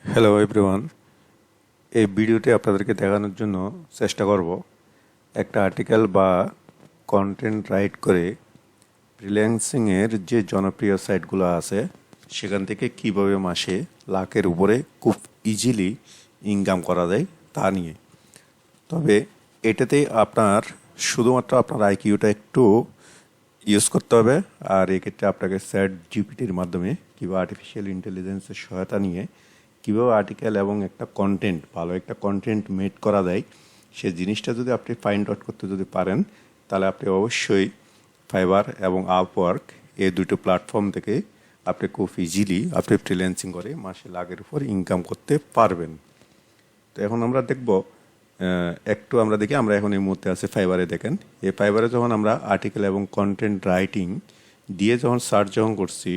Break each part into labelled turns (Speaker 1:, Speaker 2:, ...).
Speaker 1: Hello everyone, এই ভিডিওতে আপনাদেরকে দেখানোর জন্য চেষ্টা করব একটা আর্টিকেল বা কন্টেন্ট রাইট করে ফ্রিল্যান্সিংয়ের যে জনপ্রিয় সাইটগুলো আছে সেখান থেকে কিভাবে মাসে লাখের উপরে খুব ইজিলি ইনকাম করা যায় তা নিয়ে। তবে এটাতে আপনার শুধুমাত্র আপনার আইকিউটা একটু ইউজ করতে হবে। আর এক্ষেত্রে আপনাকে চ্যাট জিপিটির মাধ্যমে কিংবা আর্টিফিশিয়াল ইন্টেলিজেন্সের সহায়তা নিয়ে কীভাবে আর্টিকেল এবং একটা কন্টেন্ট ভালো একটা কন্টেন্ট মেড করা যায় সে জিনিসটা যদি আপনি ফাইন্ড আউট করতে যদি পারেন তাহলে আপনি অবশ্যই ফাইবার এবং আপওয়ার্ক এই দুটো প্ল্যাটফর্ম থেকে আপনি খুব ইজিলি আপনি ফ্রিল্যান্সিং করে মাসে লাখের উপর ইনকাম করতে পারবেন। তো এখন আমরা দেখব একটু আমরা দেখি আমরা এখন এই মুহূর্তে আছে ফাইবারে। দেখেন এই ফাইবারে যখন আমরা আর্টিকেল এবং কন্টেন্ট রাইটিং দিয়ে যখন সার্চ যখন করছি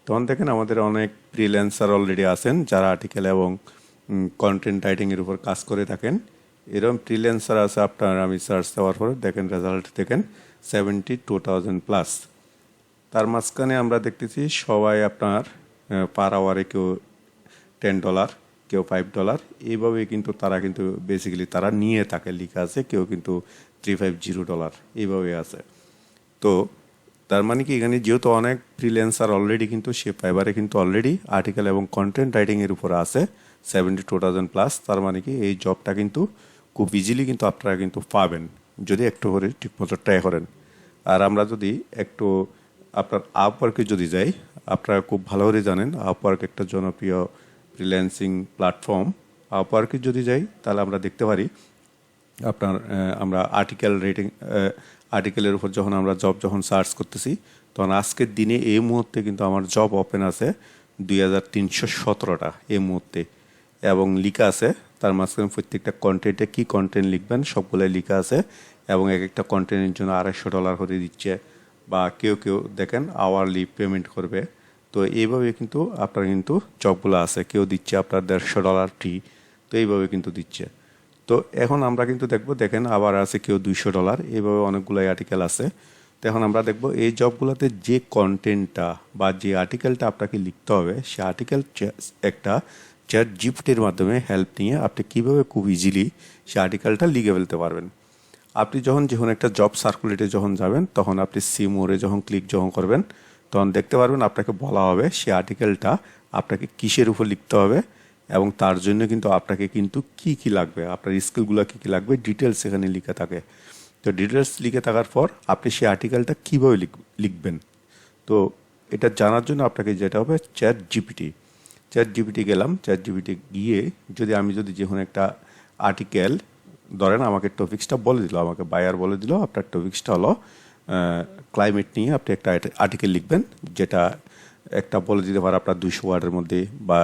Speaker 1: তখন দেখেন আমাদের অনেক ফ্রিল্যান্সার অলরেডি আছেন যারা আর্টিকেল এবং কন্টেন্ট রাইটিংয়ের উপর কাজ করে থাকেন। এরকম ফ্রিল্যান্সার আছে আপনার, আমি সার্চ দেওয়ার পর দেখেন রেজাল্ট দেখেন 72,000 প্লাস। তার মাঝখানে আমরা দেখতেছি সবাই আপনার পার আওয়ারে কেউ $10, কেউ $5, এইভাবে কিন্তু তারা কিন্তু বেসিক্যালি তারা নিয়ে থাকে, লেখা আছে কেউ কিন্তু $350 এইভাবে আছে। তো তার মানে কি এখানে যেহেতু অনেক ফ্রিল্যান্সার অলরেডি কিন্তু সে ফাইবারে কিন্তু অলরেডি আর্টিকেল এবং কন্টেন্ট রাইটিংয়ের উপর আছে 72,000 প্লাস। তার মানে কি এই জবটা কিন্তু খুব ইজিলি কিন্তু আপনারা কিন্তু পাবেন যদি একটু করে ঠিকমতো ট্রাই করেন। আর আমরা যদি একটু আপনার আপওয়ার্কে যদি যাই, আপনারা খুব ভালো করে জানেন আপওয়ার্ক একটা জনপ্রিয় ফ্রিল্যান্সিং প্ল্যাটফর্ম। আপওয়ার্কে যদি যাই তাহলে আমরা দেখতে পারি আপনার আমরা আর্টিকেলের উপর যখন আমরা জব যখন সার্চ করতেছি তখন আজকের দিনে এই মুহূর্তে কিন্তু আমার জব ওপেন আছে 2,317টা এই মুহূর্তে, এবং লেখা আছে তার মাঝখানে প্রত্যেকটা কন্টেন্টে কী কন্টেন্ট লিখবেন সবগুলোই লেখা আছে, এবং এক একটা কন্টেন্টের জন্য $250 করে দিচ্ছে, বা কেউ কেউ দেখেন আওয়ারলি পেমেন্ট করবে। তো এইভাবে কিন্তু আপনার কিন্তু জবগুলো আছে, কেউ দিচ্ছে আপনার $150 ফ্রি, তো এইভাবে কিন্তু দিচ্ছে। তো এখন আমরা কিন্তু দেখব, দেখেন আবার আছে কেউ $200, এইভাবে অনেকগুলো আর্টিকেল আছে। তো এখন আমরা দেখব এই জবগুলোতে যে কন্টেন্টটা বা যে আর্টিকেলটা আপনাকে লিখতে হবে সে আর্টিকেল একটা চ্যাট জিপিটির মাধ্যমে হেল্প নিয়ে আপনি কীভাবে খুব ইজিলি সে আর্টিকেলটা লিখে ফেলতে পারবেন। আপনি যখন একটা জব সার্কুলেটে যখন যাবেন তখন আপনি সি মোরে যখন ক্লিক যখন করবেন তখন দেখতে পারবেন আপনাকে বলা হবে সে আর্টিকেলটা আপনাকে কিসের উপর লিখতে হবে, এবং তার জন্য কিন্তু আপনাকে কিন্তু কী কী লাগবে, আপনার স্কিলগুলো কী কী লাগবে ডিটেলস এখানে লিখে থাকে। তো ডিটেলস লিখে থাকার পর আপনি সেই আর্টিকেলটা কীভাবে লিখবেন, তো এটা জানার জন্য আপনাকে যেটা হবে চ্যাট জিপিটি গেলাম। চ্যাট জিপিটি গিয়ে আমি যদি যে কোনো একটা আর্টিকেল ধরেন আমাকে টপিক্সটা বলে দিল, আমাকে বায়ার বলে দিল আপনার টপিক্সটা হলো ক্লাইমেট নিয়ে আপনি একটা আর্টিকেল লিখবেন, যেটা একটা বলে দিতে পারে আপনার 200 ওয়ার্ডের মধ্যে বা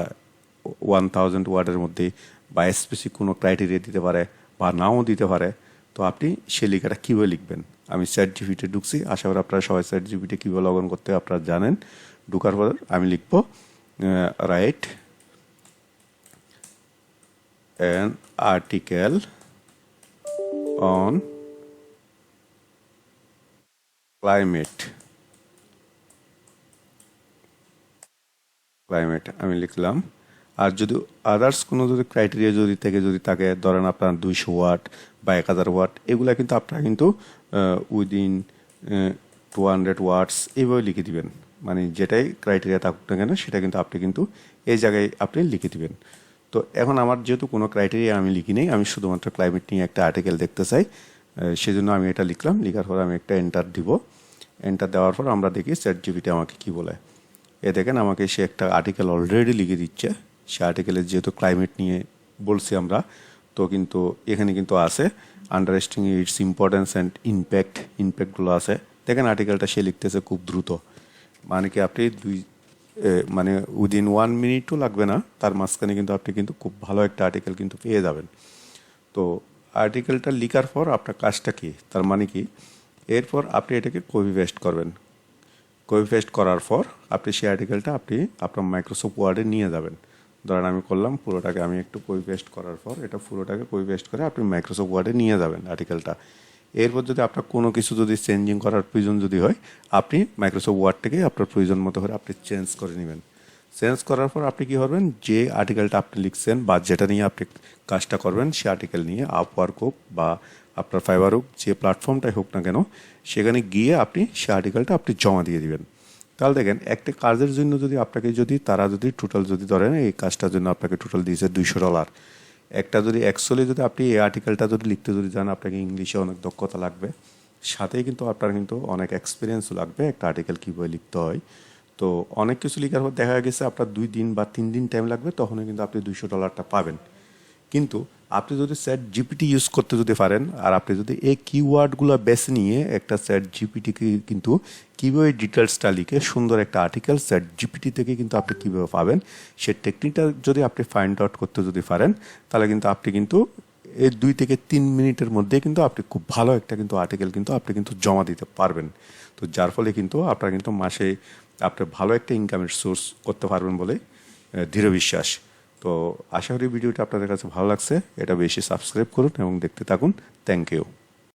Speaker 1: 1000 ওয়ার্ডের মধ্যে, বা স্পেসিফিক কোনো ক্রাইটেরিয়া দিতে পারে বা নাও দিতে পারে। তো আপনি সে লেখাটা কীভাবে লিখবেন, আমি চ্যাট জিপিটি ঢুকছি, আশা করি আপনারা সবাই চ্যাট জিপিটি কীভাবে লগ ইন করতে আপনারা জানেন। ঢুকার পর আমি লিখব write an article on climate আমি লিখলাম। আর যদি আদার্স কোনো যদি ক্রাইটেরিয়া যদি থাকে ধরেন আপনার 200 ওয়াট বা 1000 ওয়াট, এগুলা কিন্তু আপনারা কিন্তু উইদিন 200 ওয়াটস এইভাবে লিখে দিবেন, মানে যেটাই ক্রাইটেরিয়া থাকুক না কেন সেটা কিন্তু আপনি কিন্তু এই জায়গায় আপনি লিখে দিবেন। তো এখন আমার যেহেতু কোনো ক্রাইটেরিয়া আমি লিখি নেই, আমি শুধুমাত্র ক্লাইমেট নিয়ে একটা আর্টিকেল দেখতে চাই, সেজন্য আমি এটা লিখলাম। লেখার পর আমি একটা এন্টার দিব। এন্টার দেওয়ার পর আমরা দেখি চ্যাট জিপিটি আমাকে কী বলে। দেখেন আমাকে সে একটা আর্টিকেল অলরেডি লিখে দিচ্ছে, সে আর্টিকেলের যেহেতু ক্লাইমেট নিয়ে বলছি আমরা, তো কিন্তু এখানে কিন্তু আছে আন্ডারস্ট্যান্ডিং ইটস ইম্পর্টেন্স অ্যান্ড ইম্প্যাক্টগুলো আছে। দেখেন আর্টিকেলটা সে লিখতেছে খুব দ্রুত, মানে কি আপনি মানে উইদিন 1 মিনিটও লাগবে না, তার মাঝখানে কিন্তু আপনি কিন্তু খুব ভালো একটা আর্টিকেল কিন্তু পেয়ে যাবেন। তো আর্টিকেলটা লেখার পর আপনার কাজটা কি, তার মানে কি এরপর আপনি এটাকে কপি পেস্ট করবেন। কপি পেস্ট করার পর আপনি সেই আর্টিকেলটা আপনি আপনার মাইক্রোসফট ওয়ার্ডে নিয়ে যাবেন। ধরেন আমি করলাম পুরোটাকে, আমি একটু কপি পেস্ট করার পর এটা পুরোটাকে কপি পেস্ট করে আপনি মাইক্রোসফট ওয়ার্ডে নিয়ে যাবেন আর্টিকেলটা। এরপর যদি আপনার কোনো কিছু যদি চেঞ্জিং করার প্রয়োজন যদি হয় আপনি মাইক্রোসফট ওয়ার্ড থেকে আপনার প্রয়োজন মতো করে আপনি চেঞ্জ করে নেবেন। চেঞ্জ করার পর আপনি কি করবেন, যে আর্টিকেলটা আপনি লিখছেন বা যেটা নিয়ে আপনি কাজটা করবেন সে আর্টিকেল নিয়ে আপওয়ার্ক হোক বা আপনার ফাইবার হোক, যে প্ল্যাটফর্মটাই হোক না কেন, সেখানে গিয়ে আপনি সে আর্টিকেলটা আপনি জমা দিয়ে দিবেন। তাহলে দেখেন একটা কাজের জন্য যদি আপনাকে যদি তারা যদি টোটাল যদি ধরেন এই কাজটার জন্য আপনাকে টোটাল দিয়েছে $200, একটা যদি অ্যাকচুয়ালি যদি আপনি এই আর্টিকেলটা যদি লিখতে যদি যান, আপনাকে ইংলিশে অনেক দক্ষতা লাগবে, সাথেই কিন্তু আপনার কিন্তু অনেক এক্সপিরিয়েন্সও লাগবে একটা আর্টিকেল কীভাবে লিখতে হয়। তো অনেক কিছু লেখার পর দেখা গেছে আপনার 2 দিন বা 3 দিন টাইম লাগবে, তখনই কিন্তু আপনি $200 পাবেন। কিন্তু আপনি যদি চ্যাট জিপিটি ইউজ করতে যদি পারেন, আর আপনি যদি এই কিওয়ার্ডগুলো বেছে নিয়ে একটা চ্যাট জিপিটিকে কিন্তু কীভাবে ডিটেলসটা লিখে সুন্দর একটা আর্টিকেল চ্যাট জিপিটি থেকে কিন্তু আপনি কীভাবে পাবেন, সে টেকনিকটা যদি আপনি ফাইন্ড আউট করতে যদি পারেন, তাহলে কিন্তু আপনি কিন্তু এই 2 থেকে 3 মিনিটের মধ্যে কিন্তু আপনি খুব ভালো একটা কিন্তু আর্টিকেল কিন্তু আপনি কিন্তু জমা দিতে পারবেন। তো যার ফলে কিন্তু আপনার কিন্তু মাসে আপনি ভালো একটা ইনকামের সোর্স করতে পারবেন বলে দৃঢ় বিশ্বাস। তো আশা করি ভিডিওটা আপনাদের কাছে ভালো লাগছে। এটা বেশি সাবস্ক্রাইব করুন এবং দেখতে থাকুন। Thank you.